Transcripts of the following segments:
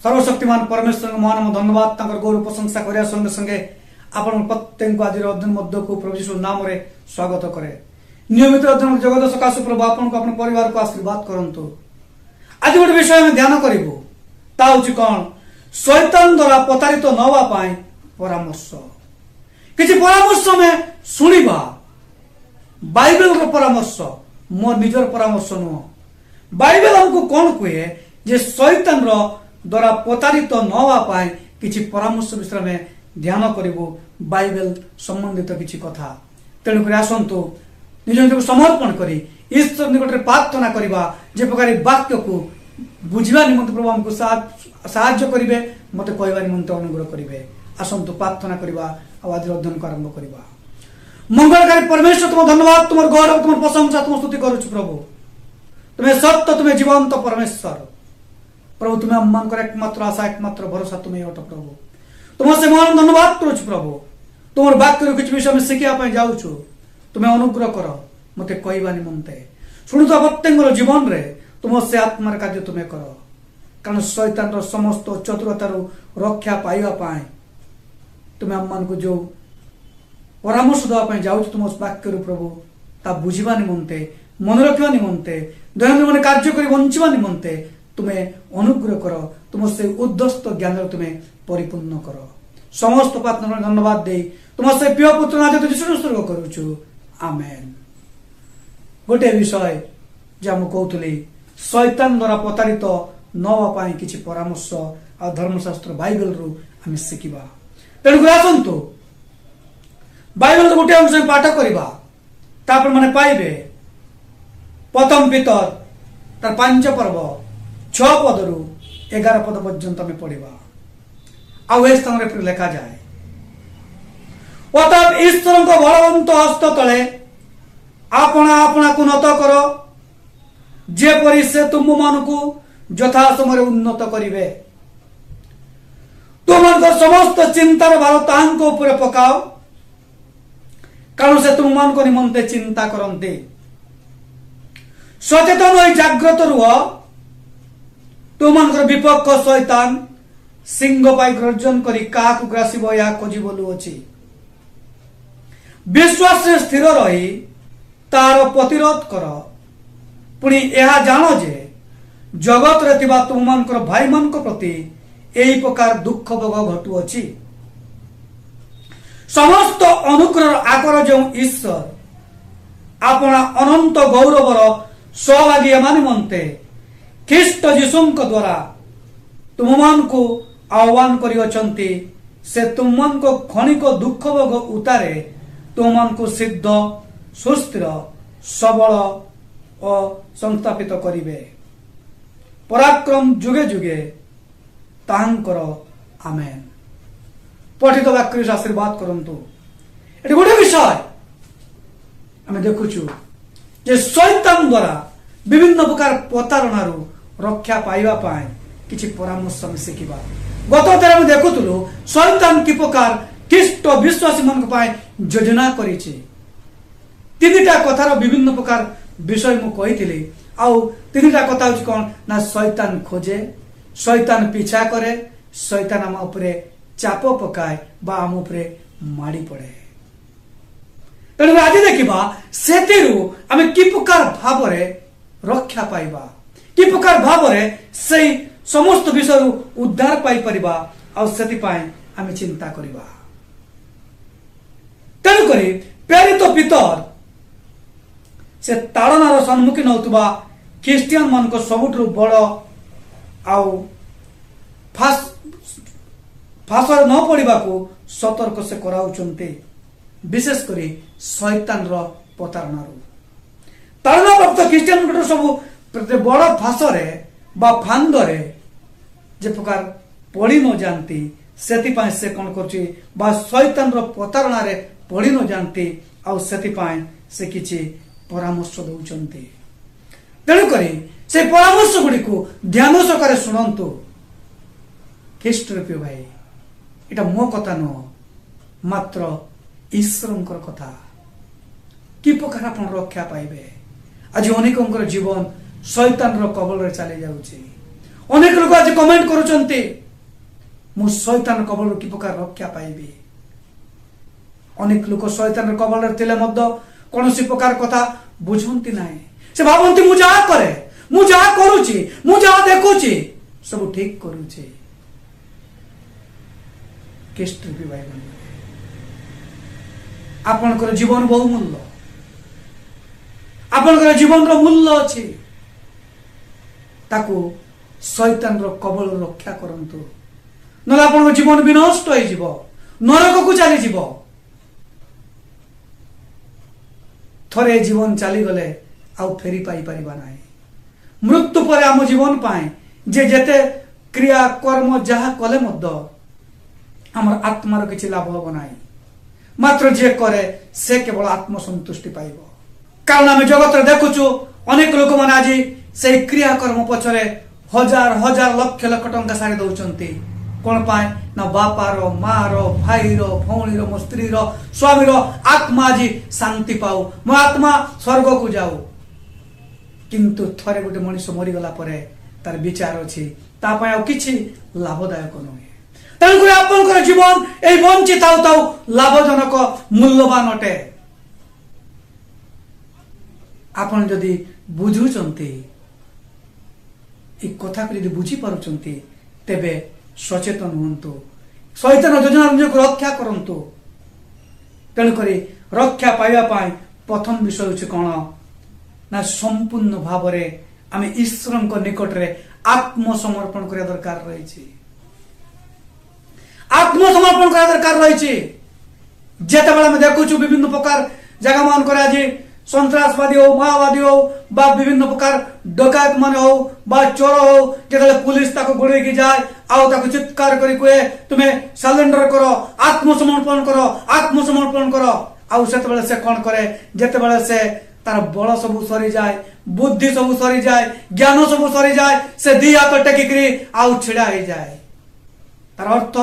सर्वशक्तिमान परमेश्वर महान धन्यवाद गौरव प्रशंसा करने संगे संगे आपण प्रत्येक आज अध्ययन मध्य को प्रभु यीशु नाम रे स्वागत करे। नियमित अध्ययन जगत सकाशु प्रभु आपण को अपन परिवार को आशीर्वाद करंतु। आज गोटे विषय में ध्यान करिवो ता होची कोन शैतान द्वारा प्रतारित न होवा पाए परामर्श। किछि परामर्श में सुनिबा बाइबल रो परामर्श मोर निजर परामर्श नुह। बाइबल हमको कोन कहे जे शैतान रो द्वारा प्रतारित न होवा पाए किछि परामर्श विषय में ध्यान करिवो बाइबल संबंधित किछि कथा। तेणु कर आसंतु निज निज समर्पण करी ईश्वर निकट रे प्रार्थना करिबा जे प्रकार वाक्य को बुझिबा निमंत प्रभु हमको साहाय्य करिवे मते कहबा निमंत अनुग्रह करिवे। आसंतु प्रार्थना करिबा आ आज अध्ययन को आरंभ करिबा। मंगलकारी परमेश्वर तुम धन्यवाद तुम गौरव तुम प्रशंसा तुम स्तुति करूछु प्रभु। तुम्हें सत्य तुम्हें जीवंत परमेश्वर प्रभु तुम्हें अम्मान एकमात्र आशा एकमात्र भरोसा तुम्हें अट प्रभु। तुमसे महान धन्यवाद करूछु प्रभु। तुम वाक्य किसी विषय में शिखा जाऊछु तुम्हें अनुग्रह कर मते कहबा निमंते शुणुता प्रत्येक जीवन रे तुम से आत्मार कार्य तुम्हें कर कारण शैतान समस्त चतुरतार रक्षा पाइबा पाए तुम्हें अम्मान को जो परामर्श देवा जाऊँ तुम वाक्य प्रभु ता बुझा निमंते मन रखा निमंते दैनंदिन कार्य कर बंचा निमंते तुम्हें अनुग्रह कर तुम से उद्दस्त ज्ञान तुम्हें परिपूर्ण कर। समस्त प्रार्थना धन्यवाद दे तुम से प्रिय पुत्र नाथ उत्सर्ग करुछु आमेन। गोटे विषय जहाँ कहते शैतान द्वारा प्रतारित न होगा किसी परामर्श आ धर्मशास्त्र बाइबल रु आम शिखा। तेणुक आसतु बाइबल गोटे अंश पाठ करवा मैंने पाइबे प्रथम पीतर तार 5 पर्व 6 पद रु 11 पद पर्यंत आम पढ़ा। आउ ए स्थान में लिखा जाए अतएव ईश्वर को बलवंत हस्त तले आपना आपना को नत कर जेपरी से तुम मान को यथा समय उन्नत करिवे। तुम समस्त चिंतार भार तांको ऊपर पकाओ कारण से तुम मान को निमंते चिंता करते। सचेतन हो जाग्रत रुह तुम विपक्ष शैतान सिंह पाई गर्जन करी का ग्रासीब या खोजी बोलू अच्छी। विश्वास से स्थिर रही तार प्रतिरोध कर पुणी यह जान जे जगत रे तिबा तुम मानकर भाई मान को प्रति एही प्रकार दुख भोग घटुअछि। समस्त अनुग्रह आकर जो ईश्वर अपना अनंत गौरवर सहभागी निमंते ख्रीष्ट जीशुଙ୍କ द्वारा तुम मान को आह्वान करिअछन्ति से तुम मान को क्षणिक दुख भोग उतारे तुम मान को सिद्ध सुस्थिर सबल और संस्थापित करिवे पराक्रम जुगे जुगे तांकर आमेन। पठित वाक्य आशीर्वाद करंतु। एटी गोटे विषय आम देखुछु जे शैतान द्वारा विभिन्न प्रकार प्रतारणा रक्षा पाइबा पाए किछि परामर्श हम शिखिबा। गत थर हम देखुथुलु शैतान कि प्रकार ख्रीष्ट विश्वासी मन पाए योजना करिछि। 3टा कथार विभिन्न प्रकार विषय मु कहिथिली। आउ 3टा कथा होछि कोन ना शैतान खोजे शैतान पीछा करे शैतान आम उपरे चाप पकाए बा आम उपरे माड़ी पड़े। तेणु आज देखा से आम कि प्रकार भाव रक्षा पाइबा कि प्रकार भाव से समस्त विषय उद्धार पाई परिबा आ आम चिंता करिबा। तेणुक प्रेरित पीतर से ताड़नार सम्मुखीन होता ख्रीस्टियन मान को सबुठ बड़ आउ फास न पड़ा को सतर्क से कराउचंते विशेष करी शैतान प्रतारणा ताड़ना प्राप्त ख्रीस्टियन सब बड़ फासरे बा फांदरे जे प्रकार पड़ी न जानती से कौन कर शैतान प्रतारणा पड़ी न जानती आउ से किछि परामर्श दौरान। तेणुक से परामर्श गुड़ी को ध्यान सहकारे शुणु। ख्रीष्ट प्रिय भाई इटा मो कथा नुह मात्र ईश्वर कथा कि प्रकार आप रक्षा पाइबे। आज अनेक जीवन शैतान कबल चली जाउछि अनेक लोक आज कमेंट करुचंती मु शैतान कबल कि प्रकार रक्षा पाइबी। अनेक लोक शैतान कबल थिले मध्य कोनोसी प्रकार कथा बुझंती नाही। से भावंती मु जहा करे, मु जहा करूची, मु जहा देखुची सब ठीक करूची। केस्ट भी भाई बहन आपनकर जीवन बहु मूल्य, आपनकर जीवन रो मूल्य अछि, ताकू शैतान रो कबल रक्षा करंतु, नला आपन जीवन विनष्ट होई जीवो, नरक को चली जीवो। थरे जीवन चली गले आउ फेरी पाई परिबा नाही। मृत्यु पर आम जीवन पाए जे जेते क्रिया कर्म जहा कले मध्य हमर आत्मार किछि लाभ हो नाही, मात्र जे करे से केवल आत्मसंतुष्टि पाइबो। कारण आम जगत देखुचु अनेक लोक माने आज से क्रिया कर्म पछरे हजार हजार लक्ष लक्ष टंका सारी दउचंती। कोन पाए ना बापार मार भाईर भौणीर मो स्त्रीर स्वामीर आत्मा आज शांति पाऊ, मो आत्मा स्वर्ग को जाऊ। किंतु थरे गोटे मनुष्य मरी गला परे तार विचार अछि ता पय आ किछि लाभदायक नहे। तेणुक आपनकर जीवन ए वंचित ताऊ ताऊ लाभजनक मूल्यवान अटे। आपन जदि बुझुचंती ए कथा को जदि बुझी पारुचंती तेबे सचेतन हुंतु, शैतान योजना निजक रक्षा करंतु। तेणुक रक्षा पाइबा पाई प्रथम विषय होछि कोन ना संपूर्ण भावरे आमे ईश्वरक निकट रे आत्मसमर्पण करिया दरकार रहिछि। आत्मसमर्पण करिया दरकार रहिछि। जेते बेला में देखुछु विभिन्न प्रकार जगह मान करे आज सन्त्रासवादी हो, माओवादी हो बा विभिन्न प्रकार डकैत मान हो बा चोर हो, जेतले पुलिस ताको गोड़े की जाए आउ ताको चित्कार करी कहे तुम्हें सरेंडर करो, आत्मसमर्पण करो, आत्मसमर्पण करो। आउ सेते बेला से कोन करे, जेते बेला से तार बल सब सरी जाए, बुद्धि सब सरी जाए, ज्ञान सब सरी जाए, से दी हाथ टेकिकरी आउ छिड़ा हो जाए। तार अर्थ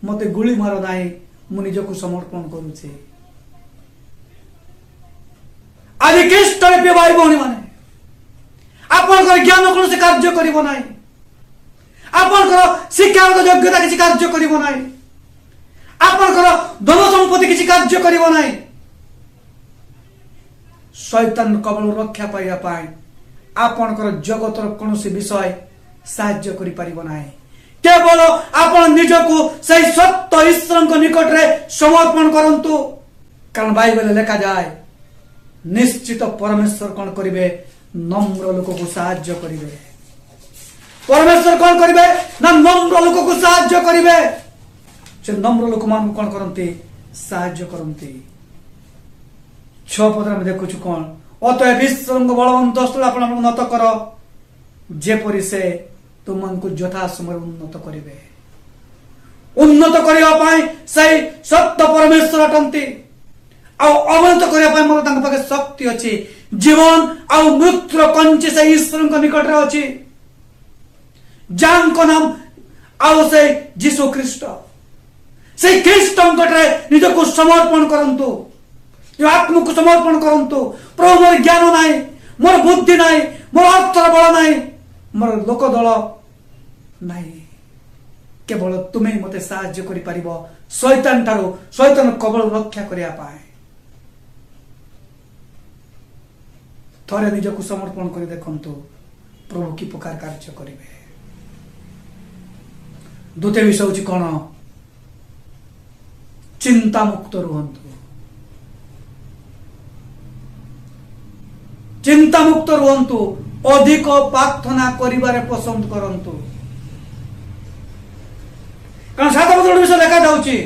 मते गुली मारो नाही, मु निजको समर्पण करूछि। आज किस तरह पे भाई भौणी माने आपनकर ज्ञान कौन से कार्य करिवो नाही, आपनकर शिक्षागत योग्यता किसी कार्य करिवो नाही, आपनकर धन संपत्ति किसी कार्य करिवो नाही। शैतान कबल रक्षा पाइबा पाए आपनकर जगतर कौन से विषय साहाय्य करि परिबो नाही। केवल आपन निजको सही सत्य ईश्वरक निकट रे समर्पण करंतु। कारण बाइबल लिखा जाए निश्चित परमेश्वर कौन करिवे, नम्र लोक को साहाय्य करिवे। परमेश्वर कौन करिवे ना नम्र लोक को साहाय्य करिवे। से नम्र लोक मान कौन करंती, साहाय्य करंती। 6 पद में देखुछु कोन अतएव ईश्वरक बलवंत स्थल आपण उन्नत कर, जेपरि से तुमको यथा समय उन्नत करिवे। उन्नत करिया पाई सही सत्य परमेश्वर अटंती। आ अवनत करिया पाई मोर तांक पाके शक्ति अछि। जीवन आ मृत्यु कंचे से ईश्वरक निकट रे अछि, जान को नाम आ से यीशु ख्रीष्ट। से ख्रीष्ट निकट रे निजको समर्पण करंतु, जो आत्मा को समर्पण करंतु। प्रभु मोर ज्ञान नाही, मोर बुद्धि नाही, मोर अर्थर बल नाही, मोर लोक दल नाही, केवल तुम्हें मते साहाय्य करि परिबो शैतान ठारो, शैतान कबल रक्षा करिया पाए। थरे निजको समर्पण करि देखंतु प्रभु की प्रकार कार्य करिवे। द्वितीय विषय होछि कोन चिंता मुक्त रुहंतु। चिंता मुक्त रुहंतु, अधिक प्रार्थना करिबारे पसंद करंतु। कारण 7 पद विषय लिखा जाउछि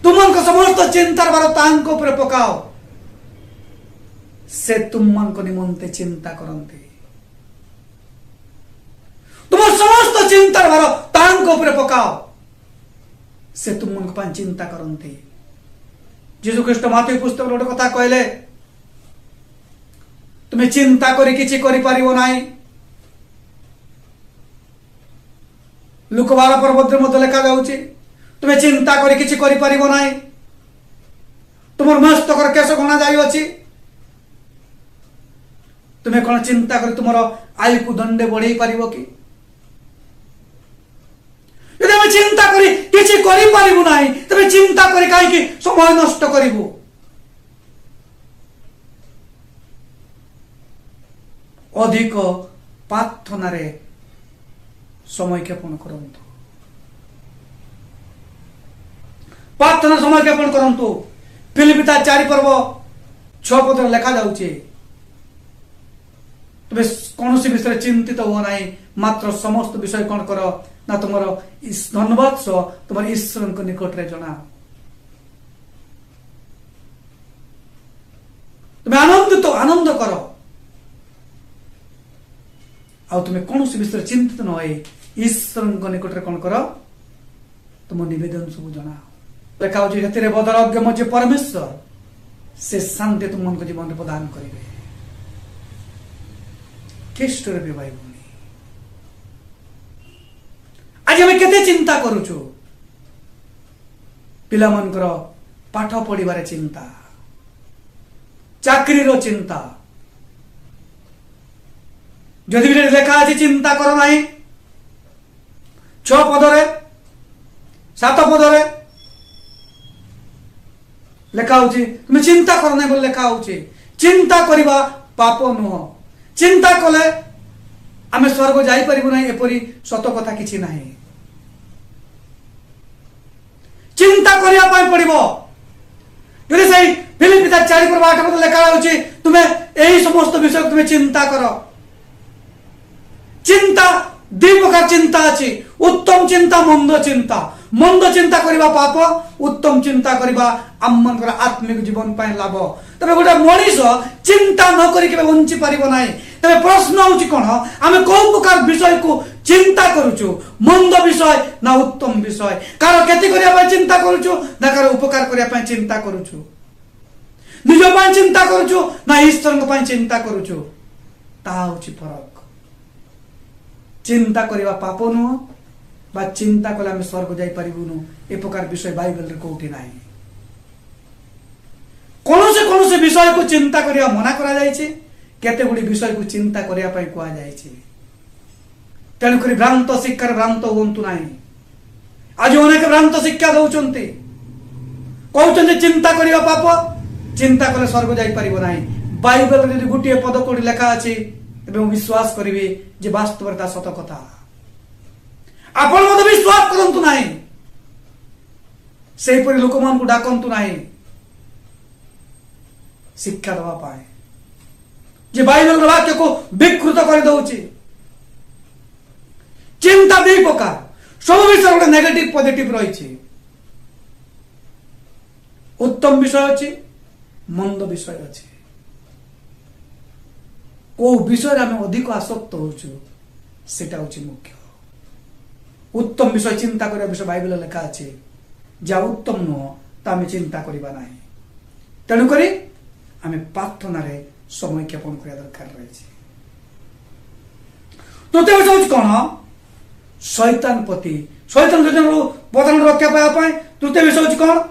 तुमको समस्त चिंतार भार तांको ऊपर पकाओ, से तुमको निमंते चिंता करंती। तुम समस्त चिंतार भार तांको ऊपर पकाओ, से तुमको पान चिंता करंती। यीशु ख्रीष्ट माथी पुस्तक गोटे कथा कहले, तुम्हें चिंता करी किछि करि परिबो नाही। लुक 12 पर्वत मध्य लिखा जाउछि तुम्हें चिंता करी किछि करि परिबो नाही। तुमर मस्तकर केश घणा जाई अछि, तुम्हें कौन चिंता कर तुम आयु को दंडे बढ़े पारिबो कि यदि आम चिंता करी किछि करि पारिबु नाही तबे चिंता करी काहे समय नष्ट करिबु। अधिक प्रार्थना रे समय ज्ञापन करंतु, प्रार्थना समय ज्ञापन करंतु। फिलिपिता 4 पर्व 6 पद लिखा जाउचे तबे कौन सी विषय चिंतित हो ना, मात्र समस्त विषय कौन कर ना तुम धन्यवाद सह तुम ईश्वर को निकट रे जना। तुम्हें आनंद कर आ तुम्हें कौन सी विषय चिंतित न हो, ईश्वर को निकट रे कौन कर तुम निवेदन सब जना। देखा हेतु बदलज्ञ मध्य परमेश्वर से शांति तुम मन को जीवन में प्रदान करेंगे। केष्ट रे भाई भूमि आज हमें केते चिंता करूछु, पिला मनकर पाठ पढ़िबार चिंता, चाकरी रो चिंता। जदि भी लेखा अछि चिंता करो नाही 6 पदरे 7 पदरे लेखा होची तुम चिंता करो नाही बोल लेखा होची। चिंता करिबा पाप नुह, चिंता कले आमे स्वर्ग जाई परिबु नाही एपरी सत कथा किछि नाही। चिंता करिया पाई पड़िबो। यदि सही फिलिपिता 4 पर्व 8 पद लेखा होची तुमे एही समस्त विषय तुमे चिंता करो। चिंता दुई प्रकार चिंता अछि, उत्तम चिंता मंद चिंता। मंद चिंता करिबा पाप, उत्तम चिंता करिबा आमनकर आत्मिक जीवन पाए लाभ। तबे गोटे मनीष चिंता न करि के बंची पारिबो नाही। तबे प्रश्न होछि कोन आमे को प्रकार विषय को चिंता करूछु, मंद विषय ना उत्तम विषय। कार केति करिया पाए चिंता करूछु ना कार उपकार करिया पाए चिंता करूछु, निज पाए चिंता करूछु ना ईश्वर पाए चिंता करूछु। ता होछि फरक। चिंता करिबा पाप नुह बा चिंता कले आम स्वर्ग जाई पारिबुनु ए प्रकार विषय बाइबल रे कोठी नाही। कौन से विषय को चिंता करिया मना करा जायछि, केते गुडी विषय को चिंता करिया पई कुआ जायछि। तेणु करी भ्रांत शिक्षा भ्रांत होंतु नाही। आज अनेक भ्रांत शिक्षा दउचंती, कहउचंती चिंता करिया पाप, चिंता कले स्वर्ग जाई पारिबो नाही। बाइबल रे यदि गुटिए पद कोडी लेखा अछि एवं विश्वास करिवे जे वास्तवता सत कथा, आपण मत विश्वास करंतु नाही। सेही परि लोक मान को डाकंतु नाही शिक्षा दवा पाए जे बाइबल वाक्य को विकृत कर दउची। चिंता दुई प्रकार, सब विषय गोटे नेगेटिव पॉजिटिव रही। उत्तम विषय अच्छी, मंद विषय अच्छी। को विषय आम अधिक आसक्त होचु सेटा होची मुख्य। उत्तम विषय चिंता करिया विषय बाइबल लेखा अछि, जा उत्तम नुह ता आम चिंता करिबा नाही। तेणु करी आम प्रार्थना रे समय ज्ञापन करिया दरकार रही। तृतीय विषय होची कोन शैतान प्रति, शैतान पतन रक्षा पाया पाए तृतीय विषय होची कोन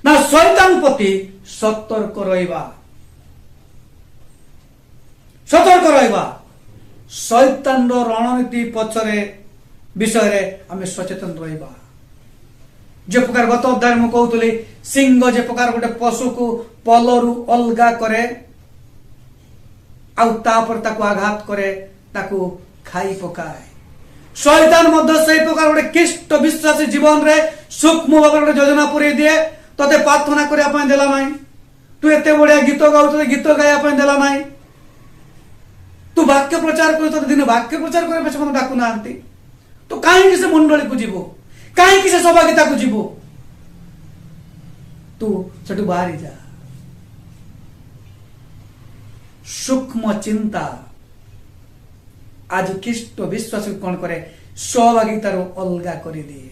ना शैतान प्रति सतर्क रहिबा। सतर्क रहिबा शैतान रो रणनीति पछरे विषय रे आमे सचेतन रहिबा। जे प्रकार गत अध्याय में कहतुली सिंह जे प्रकार गोटे पशु को पलरु अलगा करे आउ तापर ताको आघात करे ताको खाई पकाए, शैतान मध्य से प्रकार गोटे किष्ट विश्वासी जीवन रे सूक्ष्म भाव गोटे योजना पुरे दिए। तते प्रार्थना करिया पय देला नाही, तू एते बढिया गीत गाउत गीत गाया पय देला नाही, तू वाक्य प्रचार कर तो दिन वाक्य प्रचार करे पछे मन डाकु नांती, तो काहे से मंडली को जीवो, काहे से सभागिता को जीवो, तू सेटु बाहरी जा। सूक्ष्म चिंता आज किष्ट विश्वास कौन करे सहभागितार अलगा करी दिए।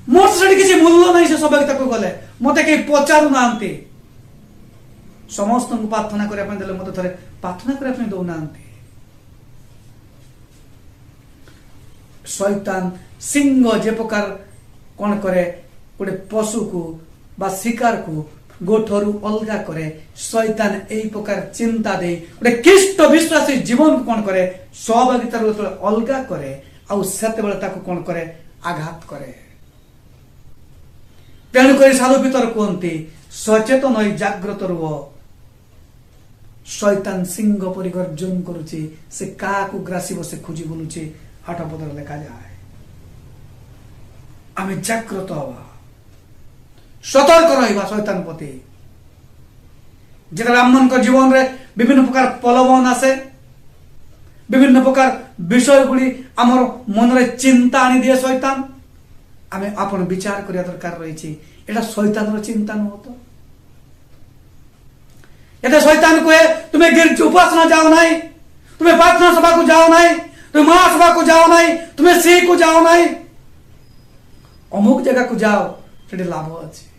मोर से किसी मूल्य नहीं से सहभागिता को गले मत कहीं पचारू नांती, समस्त को प्रार्थना करने देले मत थरे प्रार्थना करने दौ नांती। शैतान सिंह जे प्रकार कौन करे गोटे पशु को बा शिकार को गोठरू अलगा करे शैतान एई प्रकार चिंता दे गोटे ख्रीष्ट विश्वासी जीवन को कौन करे सहभागितार अलगा करे आउ सेते बेले ताको कौन करे आघात करे। तेणुक साधु पितर कहते सचेतन होई जाग्रत रुह शैतान सिंह परि गर्जन करुछि से काकु ग्रासिब से खोजी बुलुछि 8 पदर लेखा जाए। आमे जाग्रत हवा सतर्क रहिबा शैतान प्रति जेतरा आम जीवन रे विभिन्न प्रकार प्रलोभन आसे विभिन्न प्रकार विषय गुड़ी आमर मन रे चिंता आनी दिए शैतान आमे आपण विचार करिया दरकार रही एटा शैतान चिंता नुह तो ये शैतान कहे तुम्हें गिरज उपासना जाओ नहीं तुम्हें प्रार्थना सभा को जाओ नहीं तुम्हें महासभा को जाओ नहीं तुम्हें सी को जाओ नहीं अमुक जगह को जाओ से लाभ अच्छे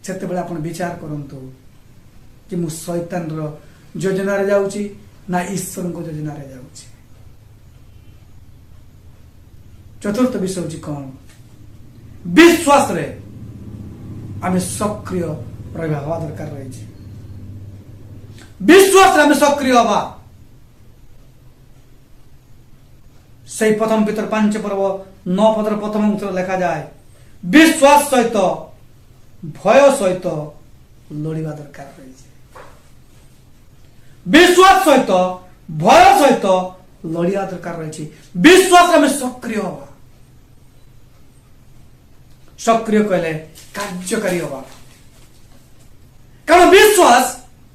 सेते बेले आपण विचार करंतु कि मु शैतान रो योजना रे जाउची ना ईश्वर को योजना रे जाउची। चतुर्थ विषय होची कौन विश्वास रे आमे सक्रिय रहिबा हवा दरकार रही। विश्वास रे आमे सक्रिय हवा से प्रथम पितर 5 पर्व 9 पदर प्रथम अंश लेखा जाए विश्वास सहित भय सहित लड़िबा दरकार रही। विश्वास सहित भय सहित लड़िया दरकार रही। विश्वास में सक्रिय हवा सक्रिय कहले कार्यकारी हवा कारण विश्वास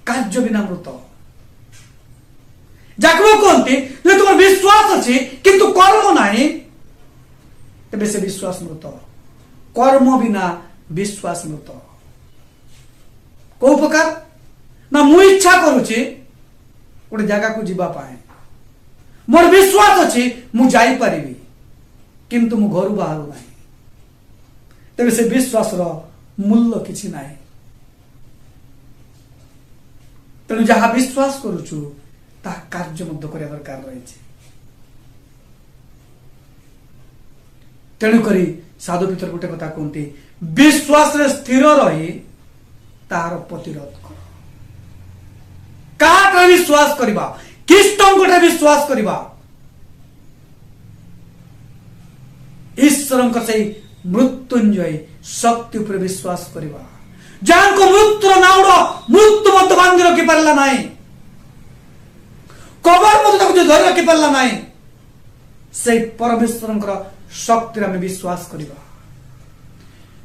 कार्य बिना मृत जाकबो कहते तुम विश्वास अच्छी किंतु कर्म नहीं तेरे से विश्वास मृत कर्म बिना विश्वास मृत को प्रकार ना मु इच्छा करुची गोटे जगह को जीवा पाए मोर विश्वास अच्छी मु जाई परिबी किंतु मु घर बाहर नहीं तेरे से विश्वास रो मूल्य किछि नहीं। तेणु जहाँ विश्वास करुचु ता कार्य मध्य करिया दरकार रही। तेणुकरी साधु पितर गोटे कथा कहते विश्वास रे स्थिर रही तार प्रतिरोध कर काटे विश्वास करबा ख्रीष्टन गोटे विश्वास करबा ईश्वर से मृत्युंजय शक्ति उपर विश्वास करबा जहां को मृत्युर नाउड मृत्यु मत बांधि रखी पारला नहीं कबर मत ताको धरि रखी पारला नहीं से परमेश्वर शक्ति आम विश्वास करबा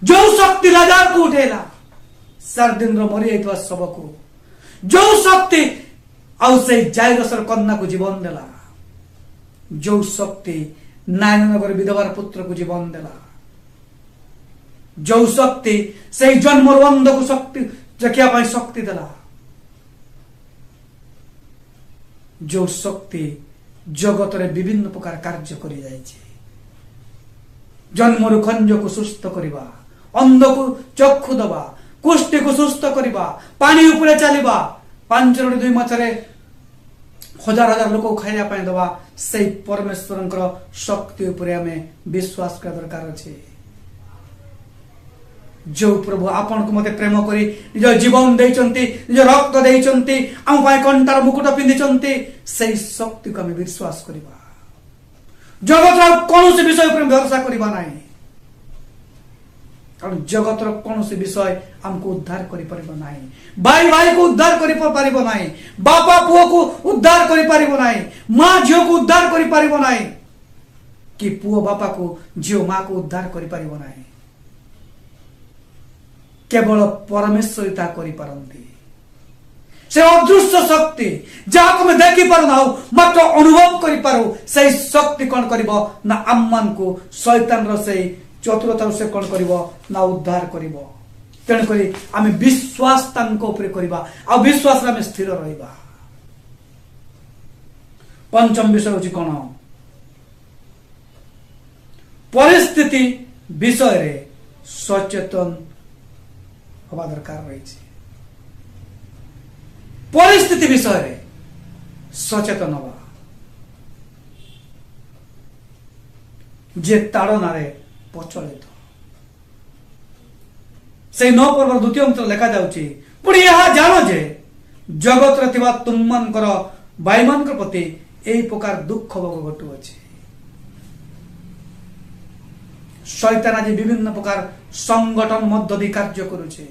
जो शक्ति राजा को उठेला 4 दिन मरी जाइतवा सब को जो शक्ति आउ से जायरसर कन्या को जीवन देला जो शक्ति नारायणनगर विधवार पुत्र को जीवन देला जो शक्ति से जन्म अंध को शक्ति रखिया पाई शक्ति देला जो शक्ति जगत रे विभिन्न प्रकार कार्य करि जायछि जन्म खंज को सुस्थ करिबा अंध को चक्षु दबा कुष्ठ को सुस्थ करिबा पानी उपरे चलिबा 5 2 माछरे हजार हजार लोक खाइया पाई दबा से परमेश्वरंकर शक्ति उपरे हमें विश्वास कर दरकार अछि। जो प्रभु आपण को मते प्रेम करी निज जीवन देइचंती निज रक्त देइचंती हम पाई कंटार मुकुट पिंदिचंती से शक्ति को हमें विश्वास करिबा जगत कौन से विषय पर भरोसा करिबा नाही कारण जगत कौन से विषय हमको उद्धार करि परिबो नाही भाई भाई को उद्धार करि परिबो नाही बापा पुओ को उद्धार करि परिबो नाही मां झियो को उद्धार करि परिबो नाही कि पुओ बापा को झियो मां को उद्धार करि परिबो नाही केवल परमेश्वर ता करि पारंती से अदृश्य शक्ति जहाँ को मैं देखी पार ना मात्र अनुभव करि पारो से शक्ति कौन करिबो ना आम्मान को शैतान रो से चतुरता से कौन करिबो ना उद्धार करिबो। तेणु करी आमे विश्वास तांको ऊपर करिबा आ विश्वास रे आमे स्थिर रहिबा। पंचम विषय होची कोन परिस्थिति विषय रे सचेतन हवा दरकार रही। परिस्थिति विषय रे सचेतन हवा जे ताड़ना रे प्रचलित से 9 पर्व द्वितीय अंतर लिखा जाउची पुणी यह जान जे जगत रे थिबा तुममानकर भाईमानकर प्रति एई प्रकार दुख भोग घटु अछि। शैतान आज विभिन्न प्रकार संगठन मध्य दी कार्य करुचे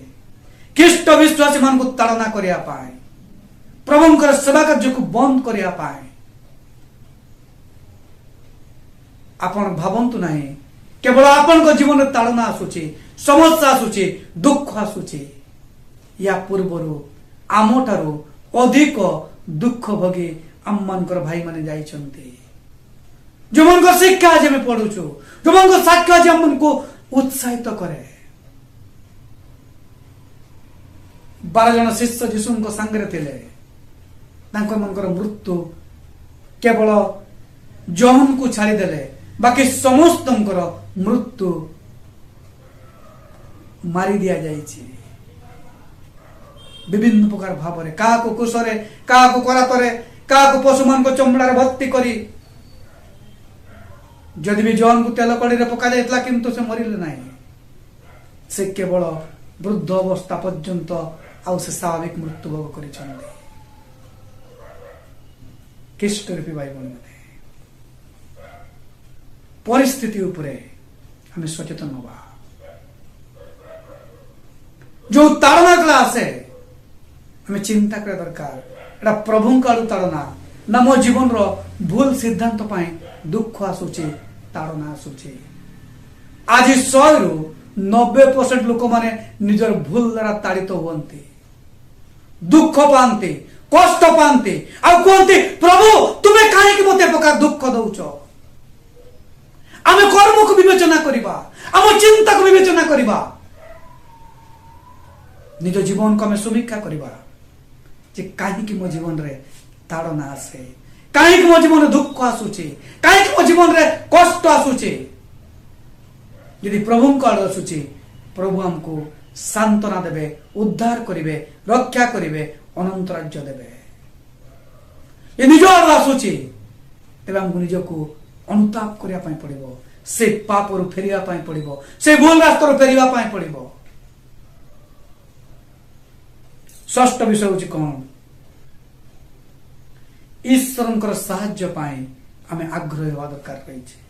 ख्रीष्ट विश्वासी मान को ताड़ना करिया पाए प्रभुंकर सेवा कार्य को बंद करिया पाए। आपण भावंतु नाही केवल आपण को जीवन में ताड़ना आसुची समस्या आसुची दुख आसुची या पूर्वरु आमठारु अधिक दुख भोगी आम मानकर भाई माने जाइछन्ती जो मन को शिक्षा आज में पढ़ुछु जो मन को साक्ष्य आज मन को उत्साहित करे। 12 जन शिष्य यीशु को संगे थिले तांकर मनकर मृत्यु केवल जॉन को छाड़ी देले बाकी समस्त मृत्यु मारी दिया जाइछि। विभिन्न प्रकार भाव क्या कुशरे क्या करातरे क्या पशु मान को चमड़ा भर्ती करी जदि भी जॉन को तेल कड़ी पका जाइतला किंतु से मरिले नहीं से केवल वृद्ध अवस्था पर्यंत आउ से स्वाभाविक मृत्यु भोग करिछन्ते। ख्रीष्ट रूपी भाई बहन परिस्थिति उपरे हमें सचेतन होगा जो ताड़ना कला आसे हमें चिंता करा दरकार एटा प्रभु का ताड़ना ना मो जीवन रो भूल सिद्धांत पाए दुख आसुची ताड़ना आसुची। आज 100 रु 90% लोक माने निजर भूल द्वारा ताड़ित हुअन्ति दुख पाते कष्ट पाते आ कहते प्रभु तुम्हें कहीं मते प्रकार दुख दौच आमे कर्म को विवेचना करिबा आम चिंता को विवेचना करिबा निज जीवन को आमे समीक्षा करिबा जे कहीं मो जीवन रे ताड़ना आसे कहीं मो जीवन दुख आसुची कहीं मो जीवन रे कष्ट आसुची यदि प्रभु को आसुची प्रभु हमको सांत्वना देवे उद्धार करिवे रक्षा करिवे अनंत राज्य देवे। ये निज आड़ आसुची तेबे हमको निजको अनुताप करिया पई पड़िबो से पाप रु फेरिया पई पड़िबो से भूल रास्ता रु फेरिया पई पड़िबो। षष्ठ विषय होची कोन ईश्वरंकर साहाय्य पाई आमे आग्रह हेबा दरकार रहिছে।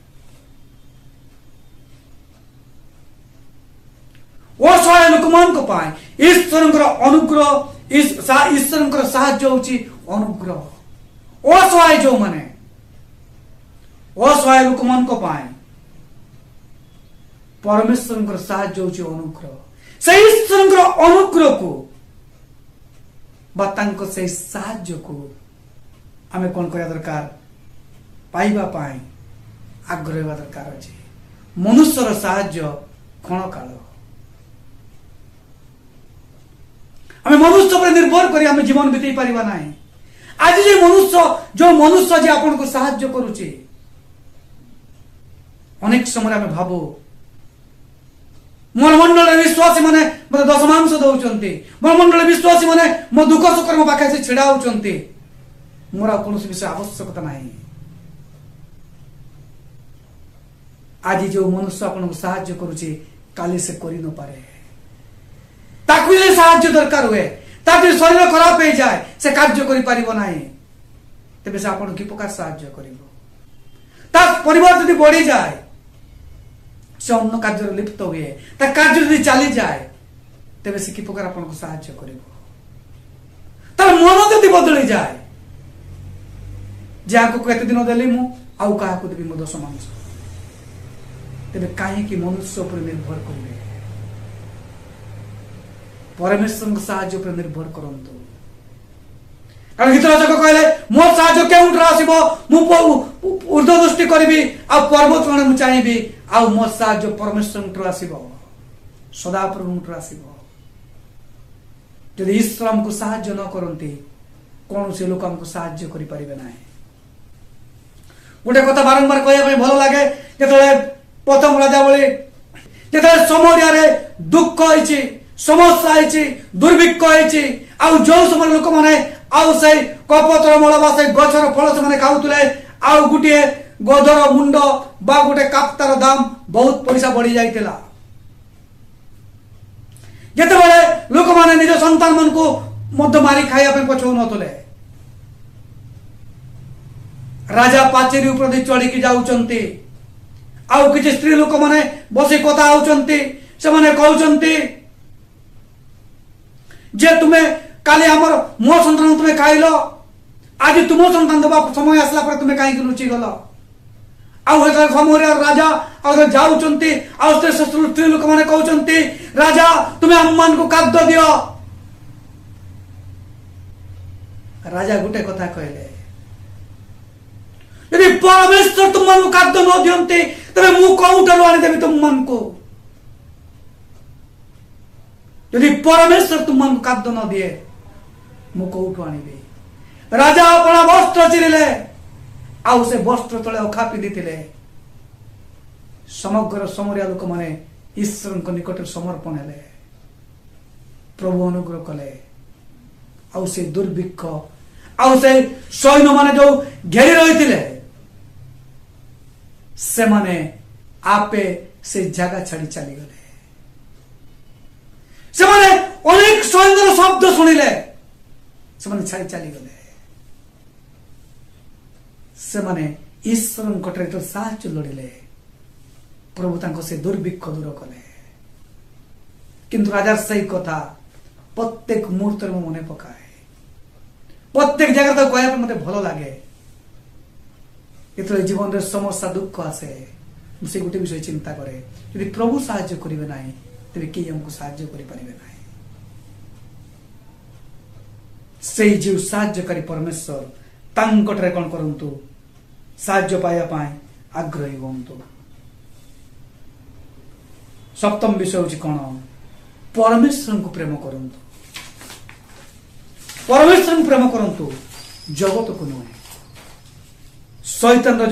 असहाय लोकमान को पाए ईश्वरंकर अनुग्रह ईश्वरंकर साहाय्य होची अनुग्रह असहाय जो माने असहाय लोकमान को पाए परमेश्वरंकर साहाय्य होची अनुग्रह से ईश्वरंकर अनुग्रह को बातांको से साहाय्य को आमे कोन करिया दरकार पाइबा पाए आग्रह हेबा दरकार अछि। मनुष्यर साहाय्य क्षण काल आमे मनुष्य पर निर्भर करी आमे जीवन बिताई परिबा नाही। आज जो मनुष्य जे आपन को साहाय्य करूची अनेक समय आमे भाबो मोर मंडल विश्वासी माने मते दशमांश दउचंती मोर मंडल विश्वासी माने मो दुख सुख मो पाखे से छिड़ा होचंती मोरा कोनोसी विषय आवश्यकता नाही। आज जो मनुष्य आपन को साहाय्य करूची काली से करि न पारे ताकू जे साहाय्य दरकार हुए ताकू शरीर खराब हो जाए से कार्य करि परिबो नाही तेबे से आपन की प्रकार साहाय्य करिवो ता परिवार यदि बढ़ी जाए से अन्य कार्य लिप्त हुए ता कार्य यदि चली जाए तेबे से की प्रकार आपन को साहाय्य करिवो तार मन यदि बदली जाए जाको केते दिन देली मु आउ काहा को देबी मो दश मांस तेबे काहे की मनुष्य पर निर्भर करिवे परमेश्वर साहाय्य पर निर्भर करंतु कारण हितराजक कहले मो साहाय्य केउंठ आसीबो मु ऊर्ध्व दृष्टि करबी आ पर्वत रण मु चाहिबी आ मो साहाय्य परमेश्वर आसीबो सदा प्रभु आसीबो। यदि ईश्वर हमको साहाय्य न करंती कौन से लोक हमको साहाय्य करि परिबे नाही। गोटे कथा बारंबार कहया पे भलो लागे जेतले प्रथम राजा बोले जेतले समरिया रे दुख होइछि समस्या होइछि दुर्भिक्ष होइछि आउ जो समय लोक माने आउ से कपतर मळबा से गछर फल से माने खाउतले आउ गुटिए गधर मुंड बा गुटे काप्तार दाम बहुत पैसा बढ़ी जाइतिला ଯେତେବେଳେ ଲୋକମାନେ ନିଜ ସନ୍ତାନ ମାନଙ୍କୁ ମଧ୍ୟ ମାରି ଖାଇବା ପାଇଁ ପଛଉନଥିଲେ, ରାଜା ପାଚେରୀ ଉପରେ ଦେଇ ଚଢିକି ଯାଉଛନ୍ତି, ଆଉ କିଛି ସ୍ତ୍ରୀ ଲୋକମାନେ ବସି କଥା ହଉଛନ୍ତି। ସେମାନେ କହୁଛନ୍ତି ଯେ ତୁମେ କାଲି ଆମର ମୋ ସନ୍ତାନ ତୁମେ ଖାଇଲ, ଆଜି ତୁମ ସନ୍ତାନ ଦେବା ସମୟ ଆସିଲା ପରେ ତୁମେ କାହିଁକି ଲୁଚି ଗଲ? ଆଉ ସମୟରେ ରାଜା ଆଉ ଯାଉଛନ୍ତି, ଆଉ ସ୍ତ୍ରୀ ଲୋକମାନେ କହୁଛନ୍ତି ରାଜା ତୁମେ ଆମମାନଙ୍କୁ ଖାଦ୍ୟ ଦିଅ। ରାଜା ଗୋଟେ କଥା କହିଲେ, ଯଦି ପରମେଶ୍ୱର ତୁମମାନଙ୍କୁ ଖାଦ୍ୟ ନ ଦିଅନ୍ତି ତେବେ ମୁଁ କୋଉଠାରୁ ଆଣିଦେବି ତୁମମାନଙ୍କୁ? ଯଦି ପରମେଶ୍ୱର ତୁମମାନଙ୍କୁ ଖାଦ୍ୟ ନ ଦିଏ ମୁଁ କୋଉଠୁ ଆଣିବି? ରାଜା ଆପଣ ବସ୍ତ୍ର ଚିରିଲେ, ଆଉ ସେ ବସ୍ତ୍ର ତଳେ ଅଖା ପିନ୍ଧିଥିଲେ। ସମଗ୍ର ସମରିଆ ଲୋକମାନେ ଈଶ୍ୱରଙ୍କ ନିକଟରେ ସମର୍ପଣ ହେଲେ, ପ୍ରଭୁ ଅନୁଗ୍ରହ କଲେ। ଆଉ ସେ ଦୁର୍ଭିକ୍ଷ ଆଉ ସେ ସୈନ୍ୟ ମାନେ ଯୋଉ ଘେରି ରହିଥିଲେ ସେମାନେ ଆପେ ସେ ଜାଗା ଛାଡି ଚାଲିଗଲେ। ସେମାନେ ଅନେକ ସୈନ୍ୟର ଶବ୍ଦ ଶୁଣିଲେ, ସେମାନେ ଛାଡି ଚାଲିଗଲେ। ସେମାନେ ଈଶ୍ୱରଙ୍କ ଠାରେ ସାହାଯ୍ୟ ଲୋଡ଼ିଲେ, ପ୍ରଭୁ ତାଙ୍କ ସେ ଦୁର୍ଭିକ୍ଷ ଦୂର କଲେ। କିନ୍ତୁ ରାଜା ସେଇ କଥା ପ୍ରତ୍ୟେକ ମୁହୂର୍ତ୍ତରେ ମୁଁ ମନେ ପକାଏ, ପ୍ରତ୍ୟେକ ଜାଗାରେ ତାକୁ କହିବା ପାଇଁ ମତେ ଭଲ ଲାଗେ। ଯେତେବେଳେ ଜୀବନରେ ସମସ୍ୟା ଦୁଃଖ ଆସେ ମୁଁ ସେ ଗୋଟେ ବିଷୟ ଚିନ୍ତା କରେ, ଯଦି ପ୍ରଭୁ ସାହାଯ୍ୟ କରିବେ ନାହିଁ ତେବେ କେହି ଆମକୁ ସାହାଯ୍ୟ କରିପାରିବେ ନାହିଁ। ସେଇ ଯେଉଁ ସାହାଯ୍ୟକାରୀ ପରମେଶ୍ୱର ତାଙ୍କଠାରେ କଣ କରନ୍ତୁ, ସାହାଯ୍ୟ ପାଇବା ପାଇଁ ଆଗ୍ରହୀ ହୁଅନ୍ତୁ। ସପ୍ତମ ବିଷୟ ହଉଛି କଣ? ପରମେଶ୍ୱରଙ୍କୁ ପ୍ରେମ କରନ୍ତୁ। ପରମେଶ୍ୱରଙ୍କୁ ପ୍ରେମ କରନ୍ତୁ, ଜଗତକୁ ନୁହେଁ। ଶୈତାନର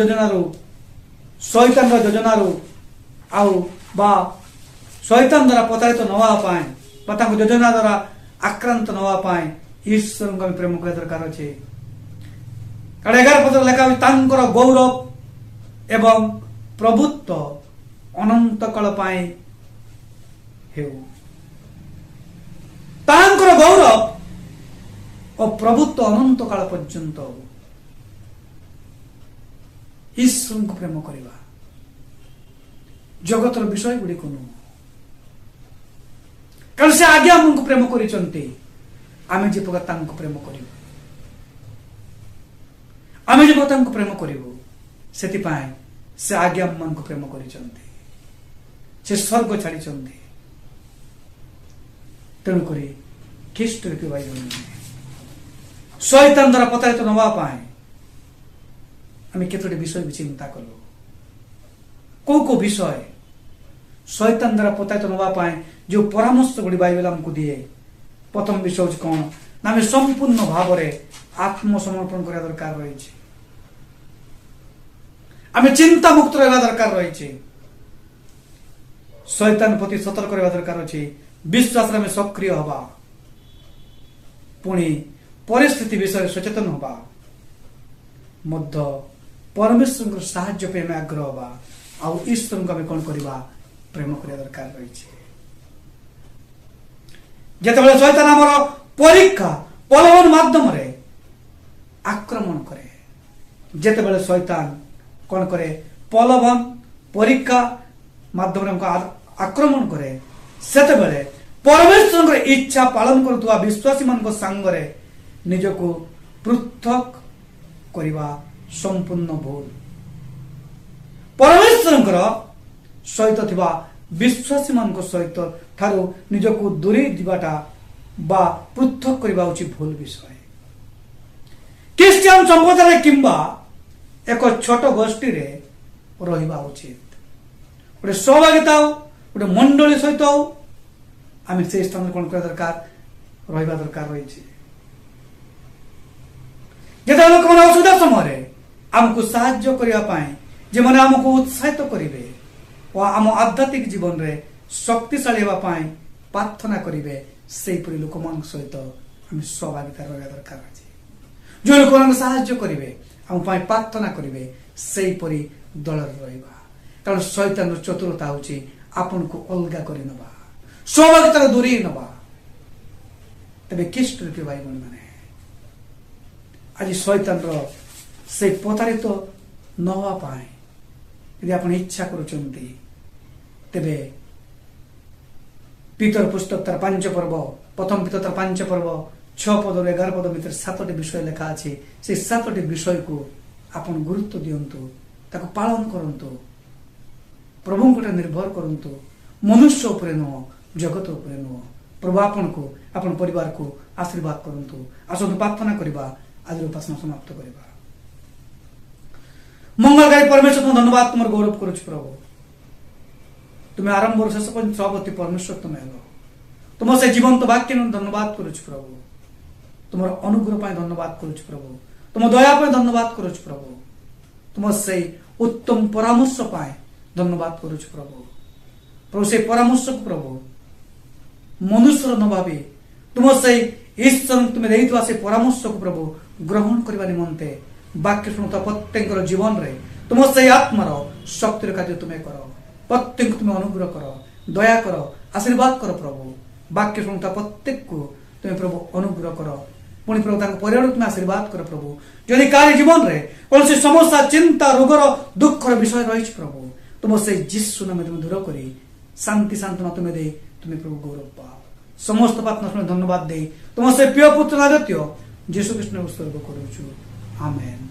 ଯୋଜନାରୁ ଆଉ ବା ଶୈତାନ ଦ୍ୱାରା ପ୍ରତାରିତ ନ ହେବା ପାଇଁ ବା ତାଙ୍କ ଯୋଜନା ଦ୍ୱାରା ଆକ୍ରାନ୍ତ ନ ହେବା ପାଇଁ ଈଶ୍ୱରଙ୍କୁ ଆମେ ପ୍ରେମ କରିବା ଦରକାର ଅଛି। କାରଣ 11 ପଦରେ ଲେଖା ହେଉଛି ତାଙ୍କର ଗୌରବ ଏବଂ ପ୍ରଭୁତ୍ୱ ଅନନ୍ତ କାଳ ପାଇଁ ହେଉ। ତାଙ୍କର ଗୌରବ ଓ ପ୍ରଭୁତ୍ୱ ଅନନ୍ତ କାଳ ପର୍ଯ୍ୟନ୍ତ ହେଉ। ଈଶ୍ୱରଙ୍କୁ ପ୍ରେମ କରିବା, ଜଗତର ବିଷୟ ଗୁଡ଼ିକୁ ନୁହଁ। କାରଣ ସେ ଆଜ୍ଞା ଆମକୁ ପ୍ରେମ କରିଛନ୍ତି, ଆମେ ଯେ ପ୍ରକାର ତାଙ୍କୁ ପ୍ରେମ କରିବୁ, ଆମେ ଯେ ତାଙ୍କୁ ପ୍ରେମ କରିବୁ, ସେଥିପାଇଁ ସେ ଆଜ୍ଞା ଆମମାନଙ୍କୁ ପ୍ରେମ କରିଛନ୍ତି। ସେ ସ୍ୱର୍ଗ ଛାଡ଼ିଛନ୍ତି। ତେଣୁକରି ଖ୍ରୀଷ୍ଟରେ ଶୈତାନ ଦ୍ୱାରା ପ୍ରତାରିତ ନ ହେବା ପାଇଁ ଆମେ କେତୋଟି ବିଷୟ ଚିନ୍ତା କଲୁ। କୋଉ ବିଷୟ ଶୈତାନ ଦ୍ୱାରା ପ୍ରତାରିତ ନ ହେବା ପାଇଁ ଯେଉଁ ପରାମର୍ଶ ଗୁଡ଼ି ବାଇବେଲ ଆମକୁ ଦିଏ, ପ୍ରଥମ ବିଷୟ ହଉଛି କଣ ନା ଆମେ ସମ୍ପୂର୍ଣ୍ଣ ଭାବରେ ଆତ୍ମସମର୍ପଣ କରିବା ଦରକାର ରହିଛି। ଆମେ ଚିନ୍ତା ମୁକ୍ତ ରହିବା ଦରକାର ରହିଛି। ଶୈତାନ ପ୍ରତି ସତର୍କ ରହିବା ଦରକାର ଅଛି। ବିଶ୍ୱାସରେ ଆମେ ସକ୍ରିୟ ହେବା, ପୁଣି ପରିସ୍ଥିତି ବିଷୟରେ ସଚେତନ ହେବା, ମଧ୍ୟ ପରମେଶ୍ୱରଙ୍କ ସାହାଯ୍ୟ ପାଇଁ ଆମେ ଆଗ୍ରହ ହେବା, ଆଉ ଈଶ୍ୱରଙ୍କୁ ଆମେ କଣ କରିବା, ପ୍ରେମ କରିବା ଦରକାର ରହିଛି। ଯେତେବେଳେ ଶୈତାନ ଆମର ପରୀକ୍ଷା ପ୍ରଲୋଭନ ମାଧ୍ୟମରେ ଆକ୍ରମଣ କରେ, ଯେତେବେଳେ ଶୈତାନ କଣ କରେ, ପ୍ରଲୋଭନ ପରୀକ୍ଷା ମାଧ୍ୟମରେ ଆମକୁ ଆକ୍ରମଣ କରେ, ସେତେବେଳେ ପରମେଶ୍ୱରଙ୍କର ଇଚ୍ଛା ପାଳନ କରୁଥିବା ବିଶ୍ୱାସୀ ମାନଙ୍କ ସାଙ୍ଗରେ ନିଜକୁ ପୃଥକ କରିବା ସମ୍ପୂର୍ଣ୍ଣ ଭୁଲ। ପରମେଶ୍ୱରଙ୍କର ସହିତ ଥିବା ବିଶ୍ୱାସୀ ମାନଙ୍କ ସହିତ ଠାରୁ ନିଜକୁ ଦୂରେଇ ଯିବାଟା ବା ପୃଥକ କରିବା ହେଉଛି ଭୁଲ ବିଷୟ। ଖ୍ରୀଷ୍ଟିଆନ ସମ୍ପ୍ରଦାୟରେ କିମ୍ବା ଏକ ଛୋଟ ଗୋଷ୍ଠୀରେ ରହିବା ଉଚିତ। ଗୋଟେ ସହଭାଗିତା ହଉ, ଗୋଟେ ମଣ୍ଡଳୀ ସହିତ ହଉ, ଆମେ ସେଇ ସ୍ଥାନରେ କଣ କରିବା ଦରକାର, ରହିବା ଦରକାର ରହିଛି। ଯେତେବେଳେ ଲୋକମାନେ ଅସୁବିଧା ସମୟରେ ଆମକୁ ସାହାଯ୍ୟ କରିବା ପାଇଁ, ଯେଉଁମାନେ ଆମକୁ ଉତ୍ସାହିତ କରିବେ ଓ ଆମ ଆଧ୍ୟାତ୍ମିକ ଜୀବନରେ ଶକ୍ତିଶାଳୀ ହେବା ପାଇଁ ପ୍ରାର୍ଥନା କରିବେ, ସେହିପରି ଲୋକମାନଙ୍କ ସହିତ ଆମେ ସହଭାଗିତା ରହିବା ଦରକାର ଅଛି। ଯେଉଁ ଲୋକମାନଙ୍କୁ ସାହାଯ୍ୟ କରିବେ, ଆମ ପାଇଁ ପ୍ରାର୍ଥନା କରିବେ, ସେହିପରି ଦଳରେ ରହିବା। କାରଣ ଶୈତାନର ଚତୁରତା ହେଉଛି ଆପଣଙ୍କୁ ଅଲଗା କରିନେବା। सहभागिता दूरी नवा तेरे किष्ट रूपी भाई बहन मैंने आज शैतान से प्रतारित न हवा पाए यदि आप इच्छा करुचंती तेबे पीतर पुस्तक तार 5 पर्व प्रथम पीतर तार 5 पर्व 6 पद 11 पद भितर 7टी विषय लिखा अछि से 7टी विषय को आपण गुरुत्व दियंतु ताको पालन करंतु प्रभु को निर्भर करंतु मनुष्य उपरे न जगत उपरे न प्रभु आपन को अपन परिवार को आशीर्वाद करंतु आसंतु प्रार्थना करबा आज उपासना समाप्त करबा मंगलकारी परमेश्वर तुम धन्यवाद तुम गौरव करुछ प्रभु तुम्हें आरंभ शेष पर्यंत सभापति परमेश्वर तुम्हें हेलो तुम से जीवंत वाक्य धन्यवाद करुछ प्रभु तुम अनुग्रह पाए धन्यवाद करुछ प्रभु तुम दया पाए धन्यवाद करुछ प्रभु तुम से उत्तम परामर्श पाए धन्यवाद करुछ प्रभु प्रभु से परामर्श को प्रभु मनुष्य न भावी तुम से ईश्वर तुम्हें देइतवा से परामर्श को प्रभु ग्रहण करबा निमंते वाक्य शुणुता प्रत्येक जीवन रे तुम से आत्मार शक्तिर कार्य तुम्हें कर प्रत्येक तुम्हें अनुग्रह कर दया कर आशीर्वाद कर प्रभु वाक्य शुणुता प्रत्येक को तुम्हें प्रभु अनुग्रह कर पुणी प्रभु परिवार तुम्हें आशीर्वाद कर प्रभु जदि कार्य जीवन रे कौन से समस्या चिंता रोगर दुखर विषय रही प्रभु तुम से जीशु नाम तुम्हें दूर कर शांति सांत्वना तुम्हें दे तुम्हें प्रभु गौरव पाओ समस्त प्रार्थना शुणे धन्यवाद दे तुम से प्रिय पुत्र आदित्य जीशु कृष्ण उत्सर्ग करुछु आमेन।